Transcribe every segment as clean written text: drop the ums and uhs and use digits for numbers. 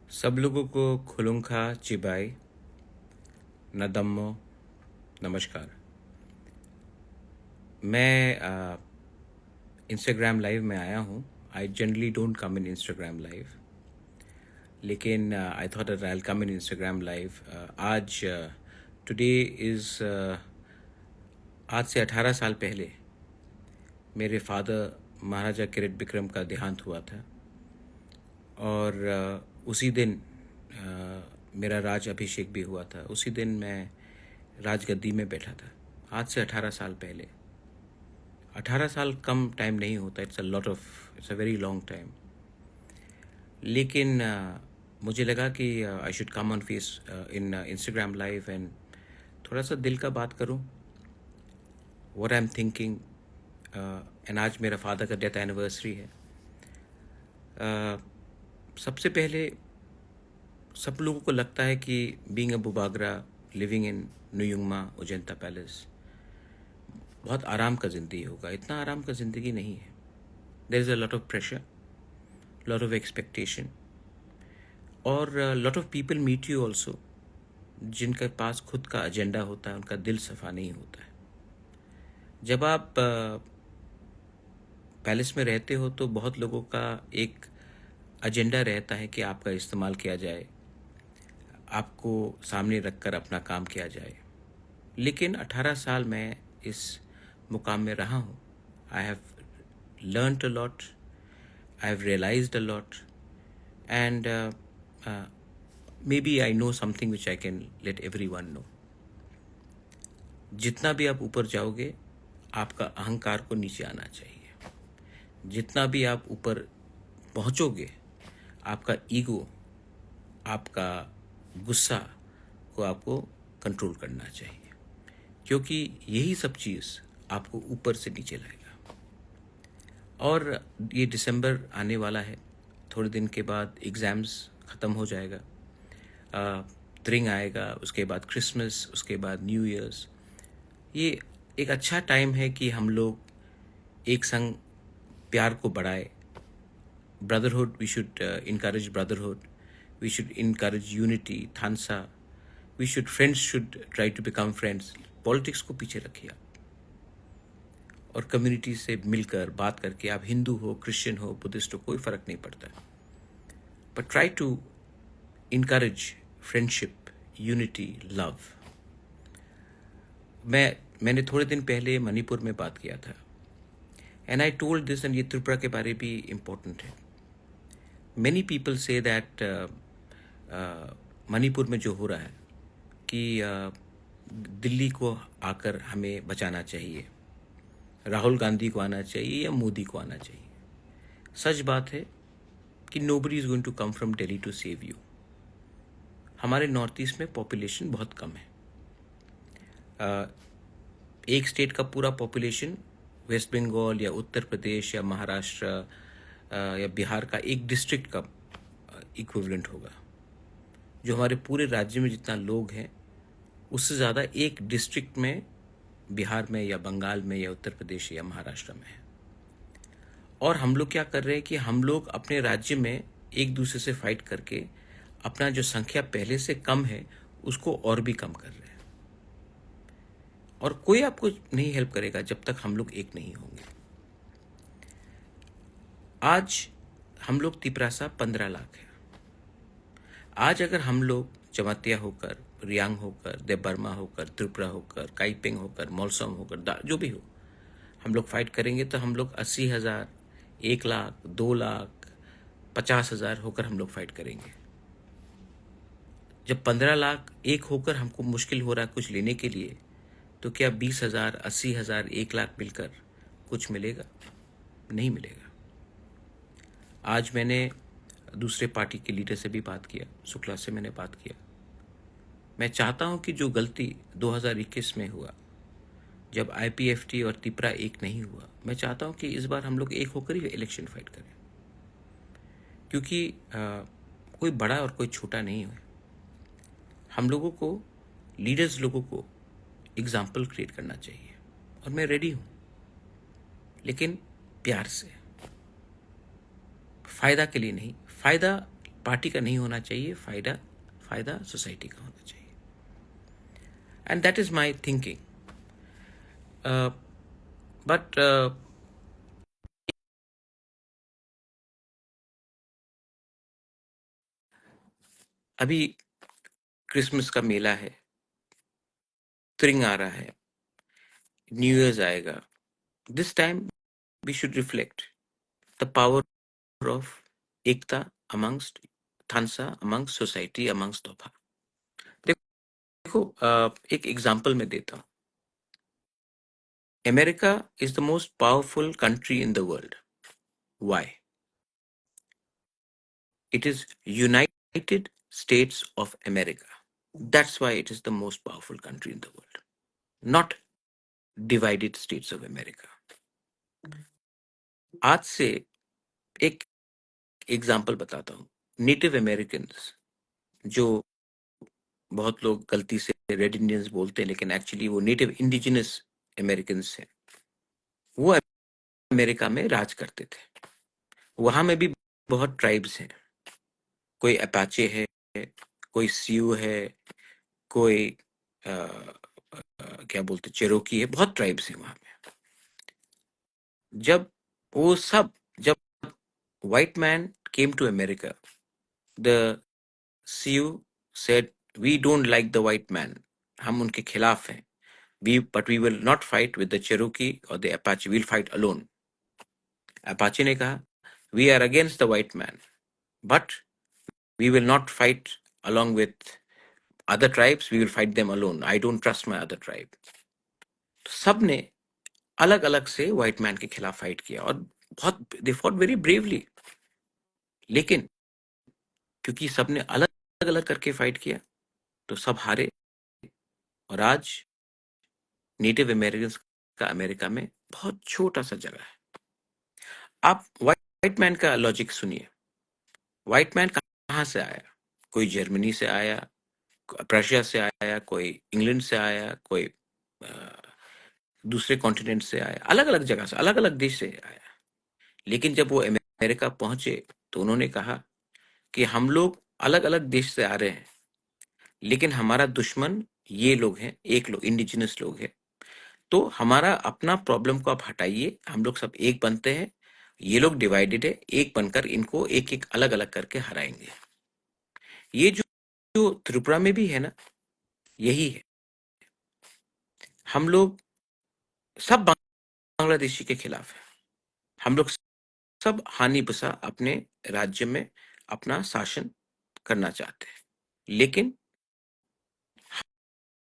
सब लोगों को खुलुंखा चिबाई नदम्मो नमस्कार। मैं इंस्टाग्राम लाइव में आया हूँ। I generally don't come in Instagram live, लेकिन I thought that I will come in Instagram live. आज टुडे इज़ आज से 18 साल पहले मेरे फादर महाराजा किरीट बिक्रम का देहांत हुआ था, और उसी दिन मेरा राज अभिषेक भी हुआ था। उसी दिन मैं राजगद्दी में बैठा था, आज से 18 साल पहले। 18 साल कम टाइम नहीं होता, it's a very long time. लेकिन मुझे लगा कि I should come on face in Instagram live and थोड़ा सा दिल का बात करूं, what I am thinking. And आज मेरा फादर का डेथ एनिवर्सरी है। सबसे पहले सब लोगों को लगता है कि being a Bubagra living in न्यूयुंगमा अजंता पैलेस बहुत आराम का ज़िंदगी होगा। इतना आराम का ज़िंदगी नहीं है। There is a lot of pressure, lot of expectation, और lot of people meet you also जिनके पास खुद का एजेंडा होता है, उनका दिल सफ़ा नहीं होता है। जब आप पैलेस में रहते हो तो बहुत लोगों का एक एजेंडा रहता है कि आपका इस्तेमाल किया जाए, आपको सामने रखकर अपना काम किया जाए। लेकिन 18 साल मैं इस मुकाम में रहा हूँ। I have learned a lot, I have realised a lot, and maybe I know something which I can let everyone know. जितना भी आप ऊपर जाओगे, आपका अहंकार को नीचे आना चाहिए। जितना भी आप ऊपर पहुँचोगे, आपका ईगो, आपका गुस्सा को आपको कंट्रोल करना चाहिए, क्योंकि यही सब चीज़ आपको ऊपर से नीचे लाएगा। और ये दिसंबर आने वाला है, थोड़े दिन के बाद एग्ज़ाम्स ख़त्म हो जाएगा, त्रिंग आएगा, उसके बाद क्रिसमस, उसके बाद न्यू ईयर्स। ये एक अच्छा टाइम है कि हम लोग एक संग प्यार को बढ़ाए। Brotherhood, we should encourage brotherhood, we should encourage unity, thansa, friends should try to become friends. Politics को पीछे रखिए आप, और कम्युनिटी से मिलकर बात करके, आप हिंदू हो, क्रिश्चियन हो, बुद्धिस्ट हो, कोई फ़र्क नहीं पड़ता, but try to encourage friendship, unity, love. मैंने थोड़े दिन पहले मणिपुर में बात किया था, and I told this, and ये त्रिपुरा के बारे भी इम्पोर्टेंट है। Many people say that Manipur में जो हो रहा है कि दिल्ली को आकर हमें बचाना चाहिए, राहुल गांधी को आना चाहिए या मोदी को आना चाहिए। सच बात है कि nobody is going to come from Delhi to save you. हमारे नॉर्थ ईस्ट में पॉपुलेशन बहुत कम है। एक स्टेट का पूरा पॉपुलेशन वेस्ट बंगाल या उत्तर प्रदेश या महाराष्ट्र या बिहार का एक डिस्ट्रिक्ट का इक्विवेलेंट होगा। जो हमारे पूरे राज्य में जितना लोग हैं, उससे ज़्यादा एक डिस्ट्रिक्ट में बिहार में या बंगाल में या उत्तर प्रदेश या महाराष्ट्र में है। और हम लोग क्या कर रहे हैं कि हम लोग अपने राज्य में एक दूसरे से फाइट करके अपना जो संख्या पहले से कम है उसको और भी कम कर रहे हैं, और कोई आपको नहीं हेल्प करेगा जब तक हम लोग एक नहीं होंगे। आज हम लोग तिपरासा 15 लाख है। आज अगर हम लोग जमातिया होकर, रियांग होकर, देवबर्मा होकर, त्रिपुरा होकर, काइपेंग होकर, मौलसम होकर, जो भी हो, हम लोग फाइट करेंगे तो हम लोग 80,000, 1 लाख, 2 लाख, 50,000 होकर हम लोग फाइट करेंगे। जब 15 लाख एक होकर हमको मुश्किल हो रहा है कुछ लेने के लिए, तो क्या 20,000, 80,000, 1 लाख मिलकर कुछ मिलेगा? नहीं मिलेगा। आज मैंने दूसरे पार्टी के लीडर से भी बात किया, शुक्ला से मैंने बात किया। मैं चाहता हूं कि जो गलती 2021 में हुआ, जब IPFT और तिपरा एक नहीं हुआ, मैं चाहता हूं कि इस बार हम लोग एक होकर ही इलेक्शन फाइट करें, क्योंकि कोई बड़ा और कोई छोटा नहीं है। हम लोगों को, लीडर्स लोगों को एग्जाम्पल क्रिएट करना चाहिए, और मैं रेडी हूं, लेकिन प्यार से, फ़ायदा के लिए नहीं। फ़ायदा पार्टी का नहीं होना चाहिए, फायदा सोसाइटी का होना चाहिए. And that is my thinking. But अभी क्रिसमस का मेला है, स्प्रिंग आ रहा है, न्यू ईयर्स आएगा. This time we should reflect the power of ekta amongst thansa, amongst society, amongst dopha. देखो, एक एग्जाम्पल मैं देता हूँ. America is the most powerful country in the world. Why? It is United States of America. That's why it is the most powerful country in the world, not divided states of America. आज से एक example बताता हूँ. Native Americans, जो बहुत लोग गलती से रेड इंडियंस बोलते हैं, लेकिन एक्चुअली वो नेटिव इंडिजिनस अमेरिकन्स हैं, वो अमेरिका में राज करते थे. वहां में भी बहुत ट्राइब्स हैं. कोई अपाचे है, कोई सियू है, कोई क्या बोलते चेरोकी है, बहुत ट्राइब्स हैं वहां में. जब white man came to America, the Sioux said, we don't like the white man, हम उनके खिलाफ हैं, but we will not fight with the Cherokee or the Apache, we'll fight alone. Apache ने कहा, we are against the white man, but we will not fight along with other tribes, we will fight them alone. I don't trust my other tribe. सब ने अलग अलग से white man के खिलाफ fight किया, और बहुत दे फॉट वेरी ब्रेवली. लेकिन क्योंकि सबने अलग अलग करके फाइट किया, तो सब हारे. और आज नेटिव अमेरिकन का अमेरिका में बहुत छोटा सा जगह है. आप व्हाइट मैन का लॉजिक सुनिए. व्हाइट मैन कहाँ से आया? कोई जर्मनी से आया, प्रशिया से आया, कोई इंग्लैंड से आया, कोई दूसरे कॉन्टिनेंट से आया, अलग अलग जगह से, अलग अलग देश से आया. लेकिन जब वो अमेरिका पहुंचे तो उन्होंने कहा कि हम लोग अलग अलग देश से आ रहे हैं, लेकिन हमारा दुश्मन ये लोग हैं, एक लोग इंडिजिनस लोग हैं. तो हमारा अपना प्रॉब्लम को आप हटाइए, हम लोग सब एक बनते हैं. ये लोग डिवाइडेड है, एक बनकर इनको एक एक अलग अलग करके हराएंगे. ये जो त्रिपुरा में भी है ना, यही है. हम लोग सब बांग्लादेशी के खिलाफ है. हम लोग सब हानि बसा अपने राज्य में अपना शासन करना चाहते हैं, लेकिन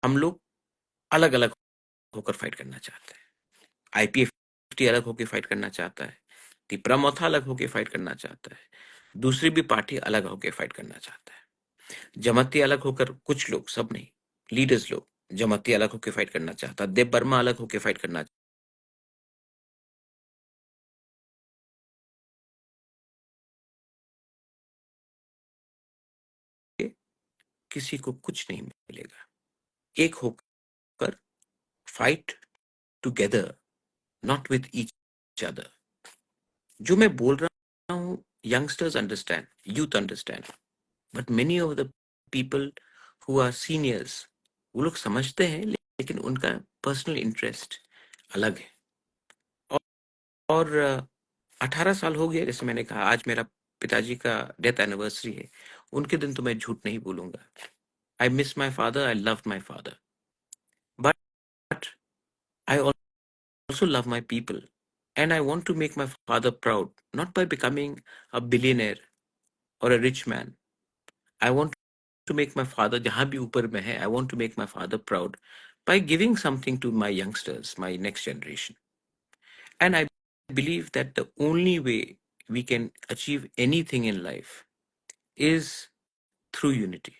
हम लोग अलग अलग होकर फाइट करना चाहते हैं. आईपीएफटी अलग होकर फाइट करना चाहता है, तिपरा मोथा अलग होकर फाइट करना चाहता है, दूसरी भी पार्टी अलग होकर फाइट करना चाहता है. जमाती अलग होकर, कुछ लोग, सब नहीं, लीडर्स लोग, जमाती अलग होकर फाइट करना चाहता, देव बर्मा अलग होकर फाइट करना, किसी को कुछ नहीं मिलेगा. एक होकर fight together, not with each other. जो मैं बोल रहा हूं, youngsters understand, youth understand, but many of the people who our seniors, वो लोग समझते हैं, लेकिन उनका पर्सनल इंटरेस्ट अलग है. और 18 साल हो गया, जैसे मैंने कहा, आज मेरा पिताजी का डेथ एनिवर्सरी है. उनके दिन तो मैं झूठ नहीं बोलूंगा. I miss my father, I love my father, but I also love my people, and I want to make my father proud, not by becoming a billionaire or a rich man. I want to make my father, jahan bhi upar mein hai, I want to make my father proud by giving something to my youngsters, my next generation. And I believe that the only way we can achieve anything in life is through unity.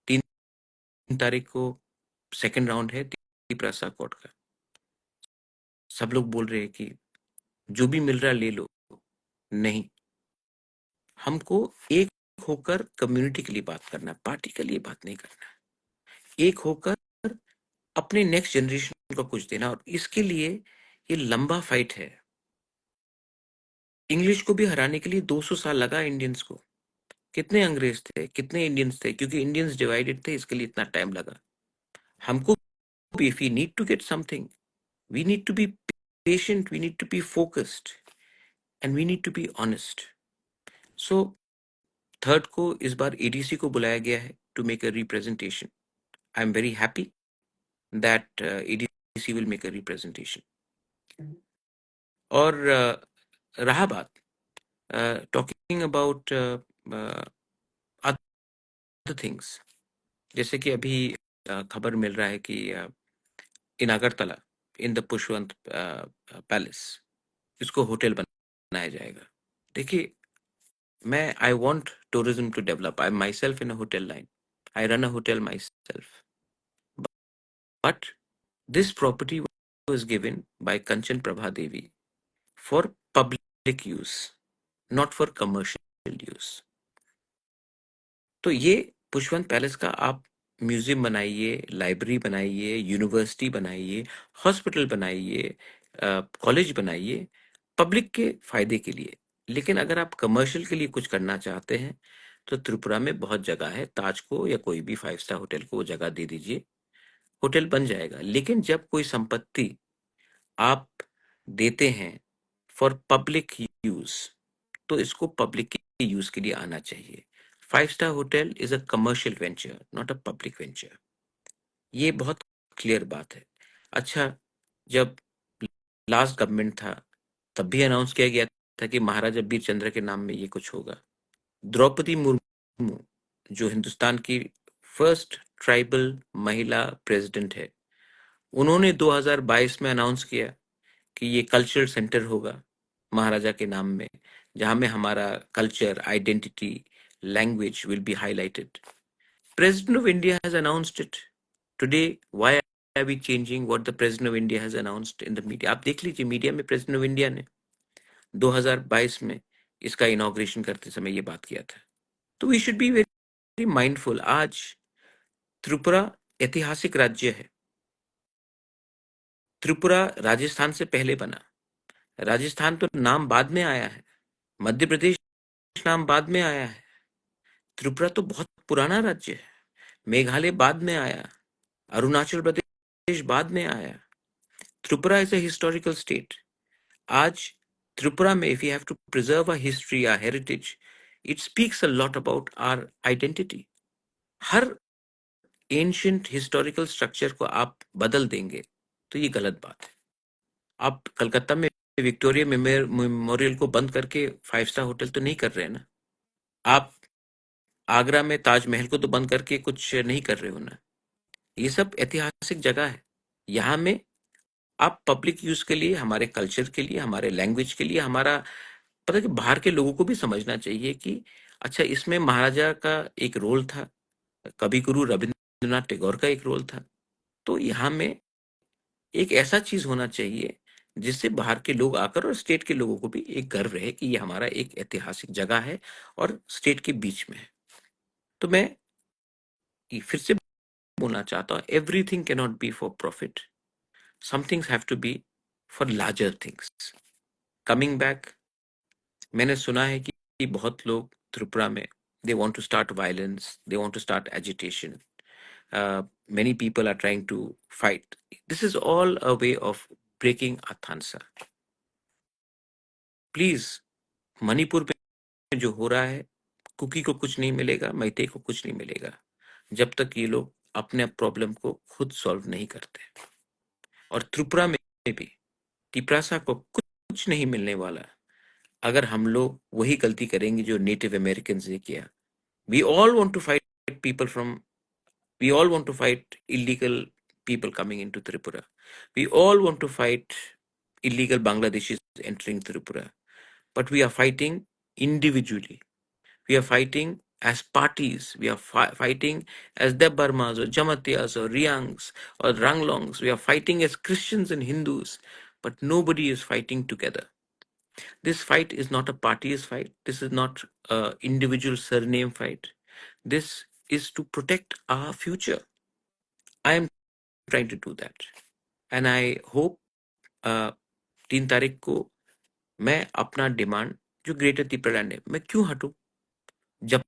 3 तारीख को second round है Tripura court का. सब लोग बोल रहे हैं कि जो भी मिल रहा ले लो. नहीं, हमको एक होकर कम्युनिटी के लिए बात करना है, पार्टी के लिए बात नहीं करना है. एक होकर अपने नेक्स्ट जनरेशन को कुछ देना. और इसके लिए ये लंबा फाइट है. इंग्लिश को भी हराने के लिए 200 साल लगा इंडियंस को. कितने अंग्रेज थे, कितने इंडियंस थे, क्योंकि इंडियंस डिवाइडेड थे, इसके लिए इतना टाइम लगा। हमको भी, if we need to get something, we need to be patient, we need to be focused, and we need to be honest. So third को इस बार एडीसी को बुलाया गया है to make a representation. I am very happy that ADC will make a representation. और रहा बात टॉकिंग अबाउट अदर थिंग्स, जैसे कि अभी खबर मिल रहा है कि in Agartala, in the Pushpabanta palace, इसको होटल बनाया जाएगा। देखिए, मैं I want tourism to develop. I myself in a hotel line, I run a hotel myself, but this property was given by Kanchan Prabha Devi for public use, not for commercial use. तो ये Pushpwant palace का आप museum बनाइए, library बनाइए, university बनाइए, hospital बनाइए, college बनाइए, public के फायदे के लिए। लेकिन अगर आप कमर्शियल के लिए कुछ करना चाहते हैं तो त्रिपुरा में बहुत जगह है, ताज को या कोई भी 5 स्टार होटल को वो जगह दे दीजिए, होटल बन जाएगा। लेकिन जब कोई संपत्ति आप देते हैं फॉर पब्लिक यूज, तो इसको पब्लिक के यूज के लिए आना चाहिए। 5 star hotel is a commercial venture, not a public venture. ये बहुत क्लियर बात है। अच्छा, जब लास्ट गवर्नमेंट था तब भी अनाउंस किया गया था कि महाराजा बीरचंद्र के नाम में ये कुछ होगा। द्रौपदी मुर्मू, जो हिंदुस्तान की फर्स्ट ट्राइबल महिला प्रेसिडेंट है, उन्होंने 2022 में अनाउंस किया कि ये कल्चरल सेंटर होगा महाराजा के नाम में, जहां में हमारा culture, identity, language will be highlighted. President of India has announced it today. Why are we changing what the President of India has announced in the media? आप देख लीजिए, मीडिया में President of India ने 2022 में इसका inauguration करते समय ये बात किया था। तो we should be very mindful. आज त्रिपुरा ऐतिहासिक राज्य है। त्रिपुरा राजस्थान से पहले बना। राजस्थान तो नाम बाद में आया है, मध्य प्रदेश नाम बाद में आया है। त्रिपुरा तो बहुत पुराना राज्य है। मेघालय बाद में आया, अरुणाचल प्रदेश बाद में आया। Tripura is a historical state. आज त्रिपुरा में if you have to preserve a history, a heritage, it speaks a lot about our identity. हर एंशिएंट हिस्टोरिकल स्ट्रक्चर को आप बदल देंगे तो ये गलत बात है। आप कलकत्ता में विक्टोरिया मेमोरियल को बंद करके 5 स्टार होटल तो नहीं कर रहे हैं ना। आप आगरा में ताजमहल को तो बंद करके कुछ नहीं कर रहे हो ना। ये सब ऐतिहासिक जगह है। यहाँ में आप पब्लिक यूज के लिए, हमारे कल्चर के लिए, हमारे लैंग्वेज के लिए, हमारा पता है कि बाहर के लोगों को भी समझना चाहिए कि अच्छा, इसमें महाराजा का एक रोल था, कवि गुरु रविंद्रनाथ टैगोर का एक रोल था। तो यहाँ में एक ऐसा चीज होना चाहिए जिससे बाहर के लोग आकर और स्टेट के लोगों को भी एक गर्व रहे कि ये हमारा एक ऐतिहासिक जगह है और स्टेट के बीच में है। तो मैं ये फिर से बोलना चाहता हूँ, everything can not be for profit, some things have to be for larger things. Coming back, मैंने सुना है कि बहुत लोग त्रिपुरा में they want to start violence, they want to start agitation, many people are trying to fight. This is all a way of breaking Athansa. Please, Manipur में जो हो रहा है, कुकी को कुछ नहीं मिलेगा, मैते को कुछ नहीं मिलेगा जब तक ये लोग अपने प्रॉब्लम को खुद सॉल्व नहीं करते। और त्रिपुरा में भी तिप्रासा को कुछ नहीं मिलने वाला अगर हम लोग वही गलती करेंगे जो नेटिव अमेरिकन ने किया। We all want to fight people from, we all want to fight illegal people coming into Tripura. We all want to fight illegal Bangladeshis entering Tripura. But we are fighting individually. We are fighting as parties. We are fighting as Deb Burmas or Jamatyas or Riangs or Ranglongs. We are fighting as Christians and Hindus. But nobody is fighting together. This fight is not a party's fight. This is not a individual surname fight. This is to protect our future. I am trying to do that. And I hope 3 तारीख को मैं अपना demand जो greater Tripura land है, मैं क्यों हटूं? जब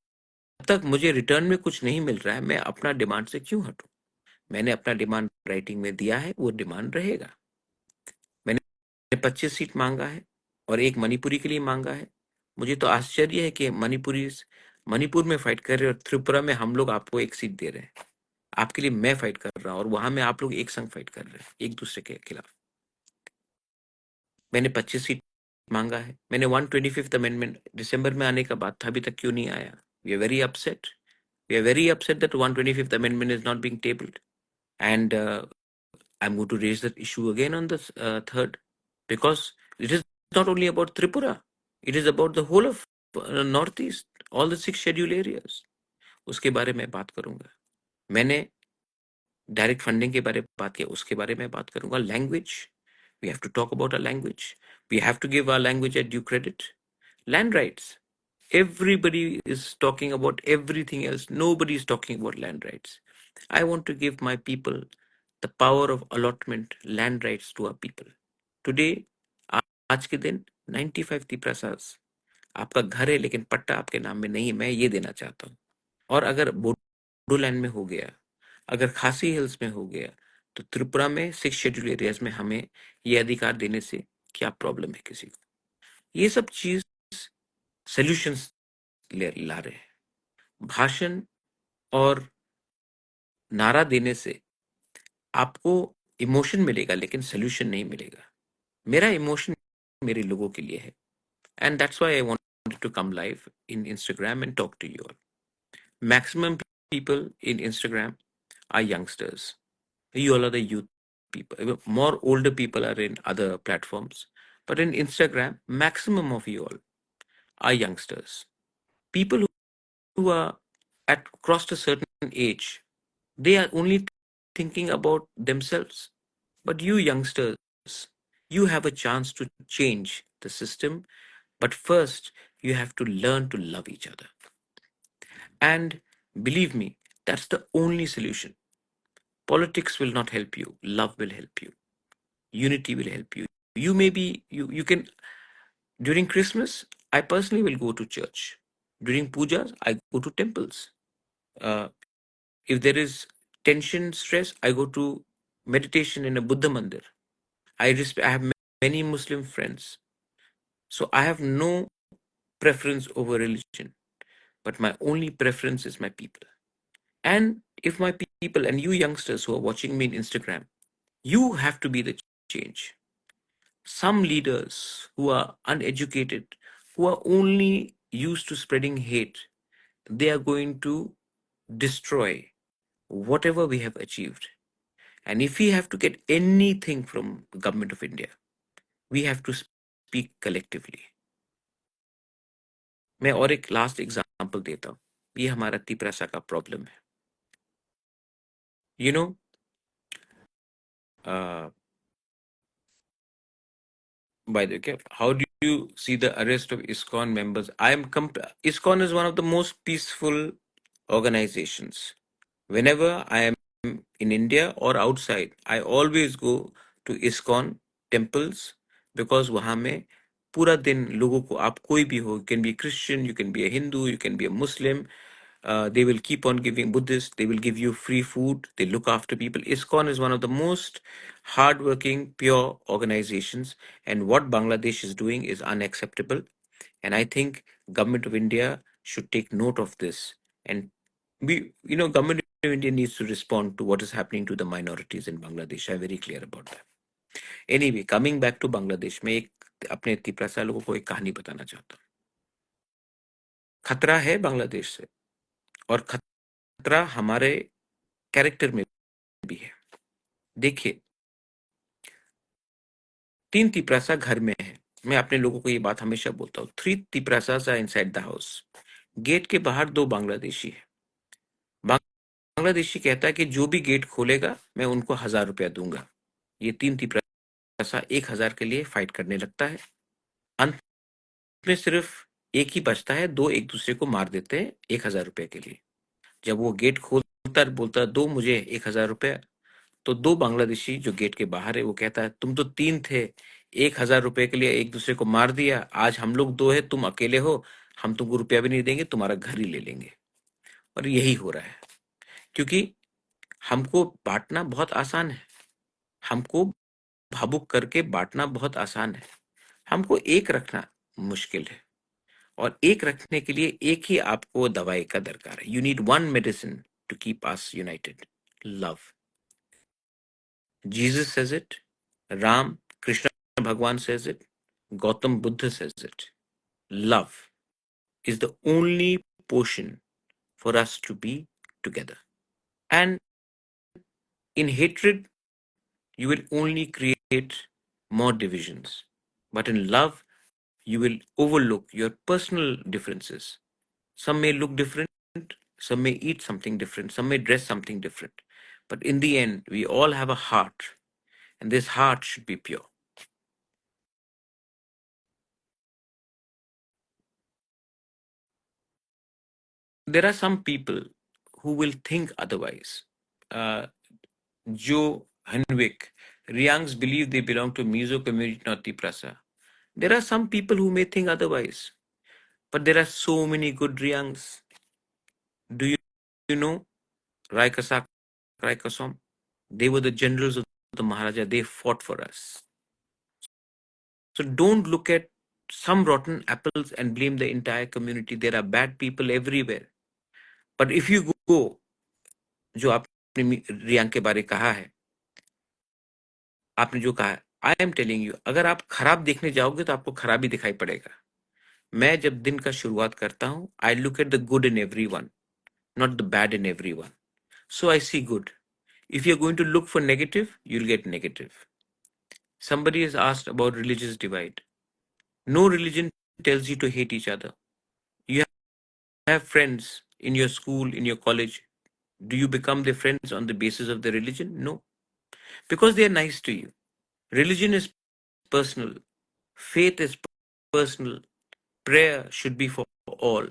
तक मुझे रिटर्न में कुछ नहीं मिल रहा है, मैं अपना डिमांड से क्यों हटूं? मैंने अपना डिमांड राइटिंग में दिया है, वो डिमांड रहेगा। मैंने 25 सीट मांगा है और एक मणिपुरी के लिए मांगा है। मुझे तो आश्चर्य है कि मणिपुर में फाइट कर रहे हैं और त्रिपुरा में हम लोग आपको एक सीट दे रहे हैं। आपके लिए मैं फाइट कर रहा हूं और वहां में आप लोग एक संग फाइट कर रहे हैं एक दूसरे के खिलाफ। मैंने 25 सीट मांगा है। मैंने 125th अमेंडमेंट दिसंबर में आने का बात था, अभी तक क्यों नहीं आया? We are very upset. We are very upset that 125th amendment is not being tabled, and I'm going to raise that issue again on the third, because it is not only about Tripura, it is about the whole of Northeast, all the 6 scheduled areas. उसके बारे में बात करूंगा। मैंने direct funding के बारे में बात किया, उसके बारे में बात करूंगा। Language, we have to talk about our language. We have to give our language a due credit. Land rights, everybody is talking about everything else, nobody is talking about land rights. I want to give my people the power of allotment, land rights to our people. Today, आज के दिन 95 तिपरासास, आपका घर है लेकिन पट्टा आपके नाम में नहीं है, मैं ये देना चाहता हूँ। और अगर बोडोलैंड में हो गया, अगर खासी हिल्स में हो गया, तो त्रिपुरा में 6 शेड्यूल एरियाज में हमें ये अधिकार देने से क्या प्रॉब्लम है किसी को? ये सब चीज सोल्यूशंस ला रहे हैं। भाषण और नारा देने से आपको इमोशन मिलेगा लेकिन सोल्यूशन नहीं मिलेगा। मेरा इमोशन मेरे लोगों के लिए है, and that's why I wanted to come live in Instagram and talk to you all. Maximum people in Instagram are youngsters. You all are the youth people. More older people are in other platforms, but in Instagram, maximum of you all are youngsters. People who are at crossed a certain age, they are only thinking about themselves. But you youngsters, you have a chance to change the system. But first, you have to learn to love each other. And believe me, that's the only solution. Politics will not help you. Love will help you. Unity will help you. You can, during Christmas, I personally will go to church. During pujas, I go to temples. Uh, if there is tension, stress, I go to meditation in a Buddha mandir. I have many Muslim friends. So I have no preference over religion, but my only preference is my people. And if my people and you youngsters who are watching me in Instagram, you have to be the change. Some leaders who are uneducated, who are only used to spreading hate, they are going to destroy whatever we have achieved. And if we have to get anything from the government of India, we have to speak collectively. मैं और एक last example देता हूँ। ये हमारा तिपरासा का problem है। You know, by the way, how do you see the arrest of ISKCON members? ISKCON is one of the most peaceful organizations. Whenever I am in India or outside, I always go to ISKCON temples, because वहाँ में पूरा दिन लोगों को, आप कोई भी हो, you can be a Christian, you can be a Hindu, you can be a Muslim, they will keep on giving Buddhists, they will give you free food, they look after people. ISKCON is one of the most hardworking, pure organizations, and what Bangladesh is doing is unacceptable. And I think government of India should take note of this. And government of India needs to respond to what is happening to the minorities in Bangladesh. I'm very clear about that. Anyway, coming back to Bangladesh, मैं एक अपने तिपरासा लोगों को एक कहानी बताना चाहता हूँ। खतरा है बांग्लादेश से, और खतरा हमारे कैरेक्टर में भी है। देखिए, 3 तिपरासा घर में है। मैं अपने लोगों को ये बात हमेशा बोलता हूँ, 3 Tiprasas are inside the house. Gate के बाहर 2 बांग्लादेशी है। बांग्लादेशी कहता है कि जो भी गेट खोलेगा मैं उनको 1000 रुपया दूंगा। ये 3 तिपरासा 1000 के लिए फाइट करने लगता है। अंत में सिर्फ एक ही बचता है, 2 एक दूसरे को मार देते हैं 1000 रुपए के लिए। जब वो गेट खोलता है, बोलता है दो मुझे 1000 रुपया, तो 2 बांग्लादेशी जो गेट के बाहर है वो कहता है तुम तो 3 थे, 1000 रुपए के लिए एक दूसरे को मार दिया, आज हम लोग 2 है, तुम अकेले हो, हम तुमको रुपया भी नहीं देंगे, तुम्हारा घर ही ले लेंगे। और यही हो रहा है, क्योंकि हमको बांटना बहुत आसान है, हमको भावुक करके बांटना बहुत आसान है, हमको एक रखना मुश्किल है। और एक रखने के लिए एक ही आपको दवाई का दरकार है। You need one medicine to keep us united, love. Jesus says it, Ram Krishna Bhagwan says it, Gautam Buddha says it, love is the only potion for us to be together. And in hatred, you will only create more divisions. But in love, you will overlook your personal differences. Some may look different, some may eat something different, some may dress something different. But in the end, we all have a heart, and this heart should be pure. There are some people who will think otherwise. Joe Henwick, Riangs believe they belong to Mizo community, not Tiprasa. There are some people who may think otherwise, but there are so many good Riangs. Do you know Raikasak, Raikasom? They were the generals of the Maharaja. They fought for us. So don't look at some rotten apples and blame the entire community. There are bad people everywhere. But if you go, जो आपने रियांग के बारे कहा है, आपने जो कहा है, आई एम टेलिंग यू, अगर आप खराब देखने जाओगे तो आपको खराबी दिखाई पड़ेगा। मैं जब दिन का शुरुआत करता हूं, I look at the good in every one, not the bad in every one. So I see good. If you're going to look for negative, you'll get negative. Somebody has asked about religious divide. No religion tells you to hate each other. You have friends in your school, in your college. Do you become their friends on the basis of their religion? No. Because they are nice to you. Religion is personal. Faith is personal. Prayer should be for all,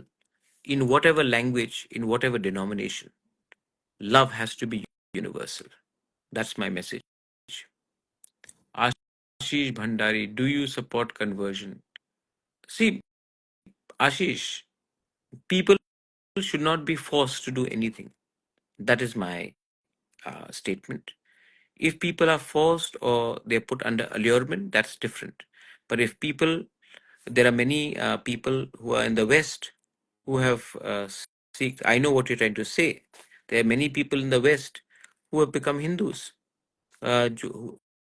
in whatever language, in whatever denomination. Love has to be universal. That's my message. Ashish Bhandari, do you support conversion? See, Ashish, people should not be forced to do anything. That is my statement. If people are forced or they're put under allurement, that's different. But if people, there are many people who are in the West who have I know what you're trying to say. There are many people in the West who have become Hindus.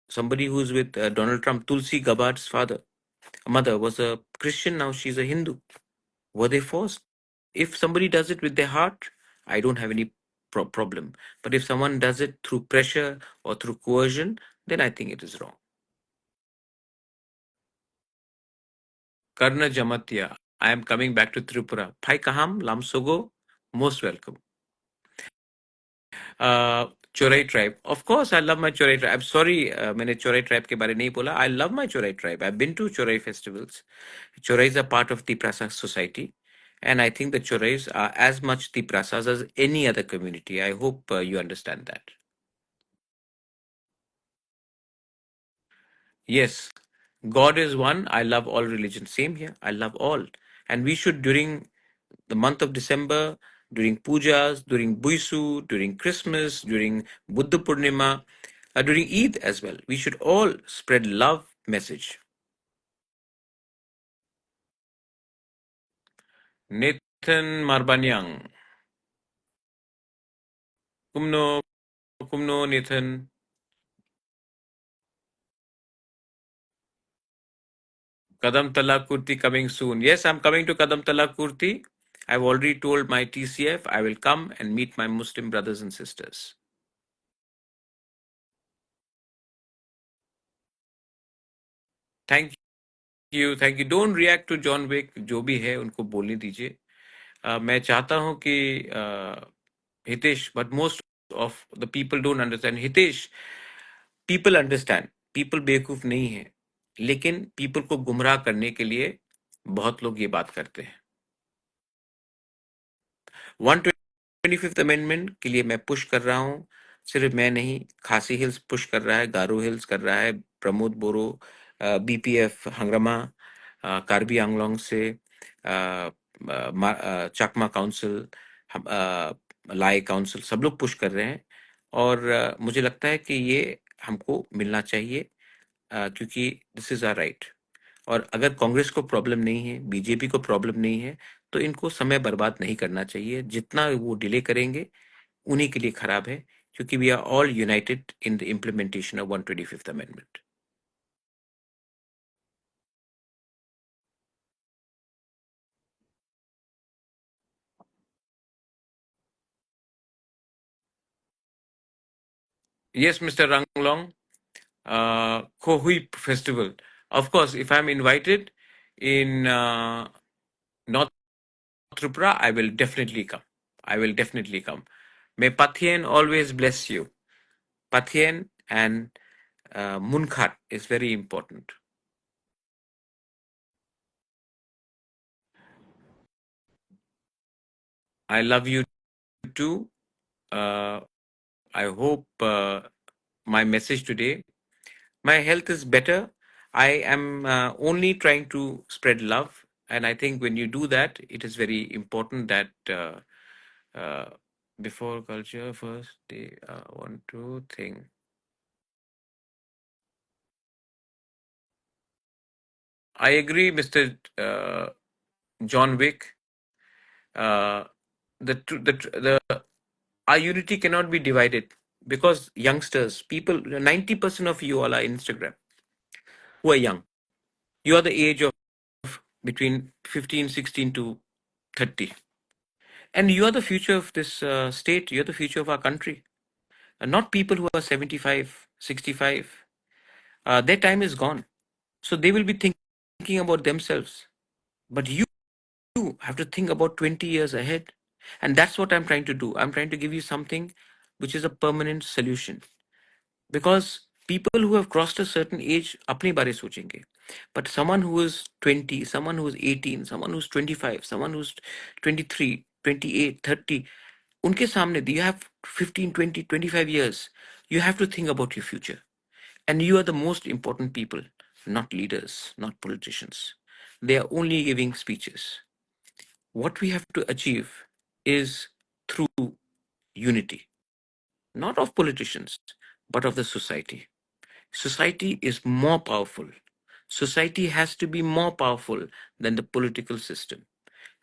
Somebody who's with Donald Trump, Tulsi Gabbard's mother was a Christian, now she's a Hindu. Were they forced? If somebody does it with their heart, I don't have any problem. But if someone does it through pressure or through coercion, then I think it is wrong. Karna Jamatya, I am coming back to Tripura. Phai Kaham, Lamsogo, most welcome. Chorai tribe. Of course, I love my Chorai tribe. I'm sorry, मैंने Chorai tribe के बारे नहीं बोला. I love my Chorai tribe. I've been to Chorai festivals. Chorais are part of Tiprasa society. And I think the Chorais are as much Tiprasas as any other community. I hope you understand that. Yes, God is one. I love all religions. Same here. I love all. And we should, during the month of December, during pujas, during Buisu, during Christmas, during Buddha Purnima, during Eid as well, we should all spread love message. Nathan Marbanyang. Kumno, kumno, Nathan. Kadam Talak Kurti coming soon. Yes, I'm coming to Kadam Talak Kurti. I've already told my TCF I will come and meet my Muslim brothers and sisters. Thank you, thank you. Don't react to John Wick. जो भी है उनको बोलने दीजिए. मैं चाहता हूं कि Hitesh, but most of the people don't understand. Hitesh, people understand. People बेवकूफ नहीं है, लेकिन people को गुमराह करने के लिए बहुत लोग ये बात करते हैं. 125th अमेंडमेंट के लिए मैं पुश कर रहा हूं. सिर्फ मैं नहीं, खासी हिल्स पुश कर रहा है, गारो हिल्स कर रहा है, प्रमोद बोरो, बीपीएफ हंग्रमा, कार्बी आंगलोंग से, चकमा काउंसिल, हम लाई काउंसिल सब लोग पुश कर रहे हैं और मुझे लगता है कि ये हमको मिलना चाहिए क्योंकि दिस इज आवर राइट। और अगर कांग्रेस को प्रॉब्लम नहीं है, बीजेपी को प्रॉब्लम नहीं है, तो इनको समय बर्बाद नहीं करना चाहिए। जितना वो डिले करेंगे उन्हीं के लिए खराब है, क्योंकि we are all united in the implementation of 125th amendment. Yes, Mr. Ranglong, Kohui Festival. Of course, if I'm invited in North Tripura, I will definitely come. I will definitely come. May Pathien always bless you. Pathien and Munkhat is very important. I love you too. Uh, I hope my message today, my health is better. I am only trying to spread love. And I think when you do that, it is very important that uh, before culture, first, they want to think. I agree, Mr. John Wick. Uh, the our unity cannot be divided because youngsters, people, 90% of you all are Instagram who are young. You are the age of between 15, 16 to 30. And you are the future of this state. You're the future of our country. Not people who are 75, 65. Their time is gone. So they will be thinking about themselves. But you have to think about 20 years ahead. And that's what I'm trying to do. I'm trying to give you something which is a permanent solution. Because people who have crossed a certain age अपने बारे सोचेंगे. But someone who is 20, someone who is 18, someone who's 25, someone who's 23, 28, 30, उनके सामने you have 15, 20, 25 years. You have to think about your future. And you are the most important people, not leaders, not politicians. They are only giving speeches. What we have to achieve is through unity, not of politicians, but of the society. Society is more powerful. Society has to be more powerful than the political system.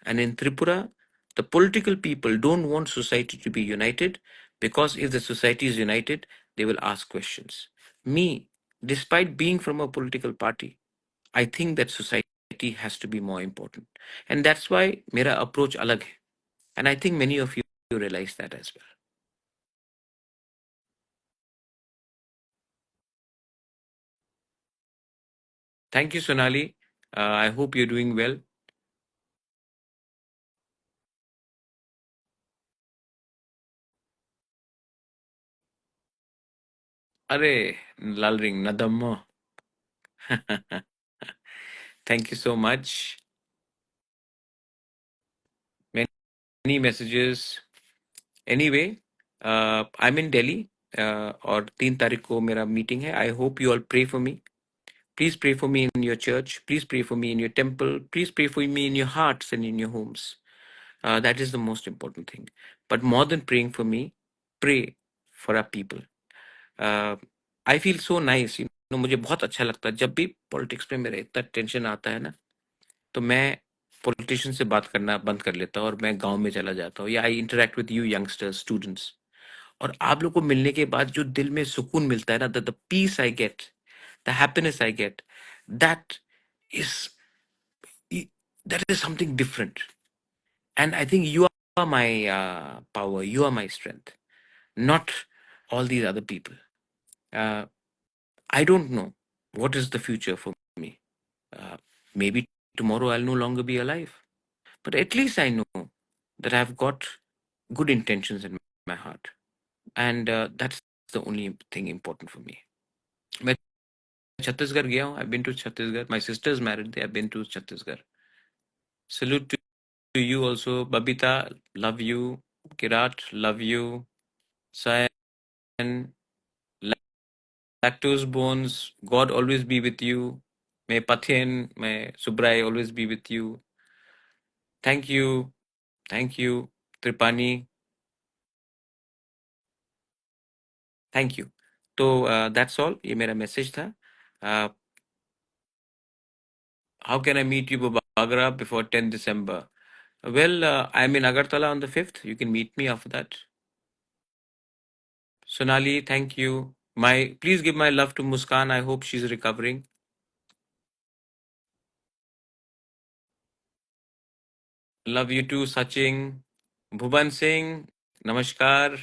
And in Tripura, the political people don't want society to be united, because if the society is united, they will ask questions. Me, despite being from a political party, I think that society has to be more important. And that's why mera approach alag hai. And I think many of you realize that as well. Thank you, Sonali. I hope you're doing well. Are Lalring Nadammo. Thank you so much. Many messages. Anyway, I'm in Delhi. और 3 तारीख को मेरा meeting है. I hope you all pray for me. Please pray for me in your church. Please pray for me in your temple. Please pray for me in your hearts and in your homes. That is the most important thing. But more than praying for me, pray for our people. I feel so nice. मुझे बहुत अच्छा लगता है जब भी politics में मेरा इतना टेंशन आता है ना, तो मैं पॉलिटिशियन से बात करना बंद कर लेता हूँ और मैं गांव में चला जाता हूँ, या I interact with you youngsters, students. और आप लोग को मिलने के बाद जो दिल में सुकून मिलता है ना, the peace I get, the happiness I get, that is that is something different. And I think you are my power, you are my strength, not all these other people. Uh, I don't know what is the future for me. Maybe tomorrow I'll no longer be alive. But at least I know that I've got good intentions in my heart. And that's the only thing important for me. मैं छत्तीसगढ़ गया हूँ. I've been to Chhattisgarh. My sister's married there. I've been to Chhattisgarh. Salute to you also. Babita, love you. Kirat, love you. Sayan, Lactose Bones, God always be with you. May Pathen, may Subrai always be with you. Thank you. Thank you. त्रिपानी, thank you. तो that's all, ये मेरा message था। How can I meet you Bubagra before 10 December? Well, I'm in Agartala on the 5th. You can meet me after that. Sonali, thank you. Please give my love to Muskan. I hope she's recovering. Love you too, Sachin. Bhuban Singh, namaskar.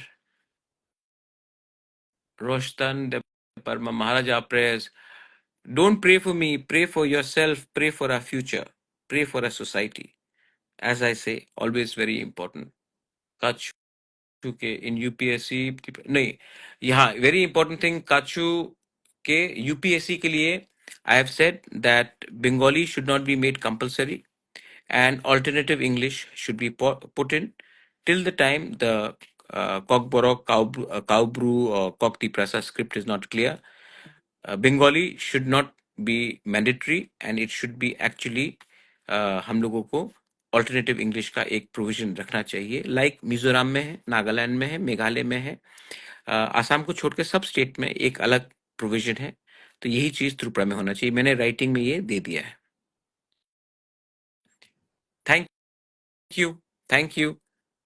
Roshtan de Parma Maharaja prayers. Don't pray for me, pray for yourself, pray for our future, pray for our society. As I say, always very important. Kach के इन UPSC नहीं, यहाँ very important thing काचू के UPSC के लिए I have said that Bengali should not be made compulsory and alternative English should be put in till the time the Kokborok, cow brew, or Kokti Prasa script is not clear. Bengali should not be mandatory and it should be actually हम लोगों को alternative English का एक provision रखना चाहिए, like Mizoram में है, नागालैंड में है, मेघालय में है, आसाम को छोड़ के सब स्टेट में एक अलग प्रोविजन है। तो यही चीज त्रिपुरा में होना चाहिए। मैंने राइटिंग में ये दे दिया है। Thank you, thank you.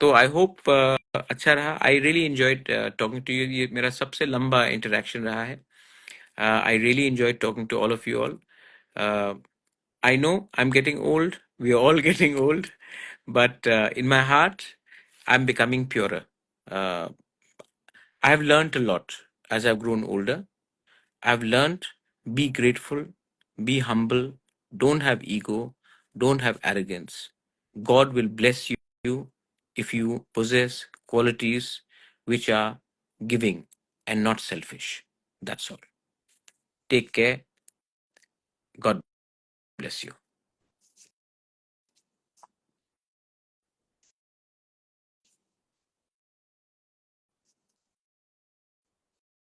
तो आई होप अच्छा रहा। I really enjoyed talking to you. ये मेरा सबसे लंबा इंटरेक्शन रहा है। I really enjoyed talking to all of you all. I know I'm getting old. We are all getting old, but in my heart, I'm becoming purer. Uh, I have learned a lot as I've grown older. I've learned be grateful, be humble, don't have ego, don't have arrogance. God will bless you if you possess qualities which are giving and not selfish. That's all. Take care. God bless you.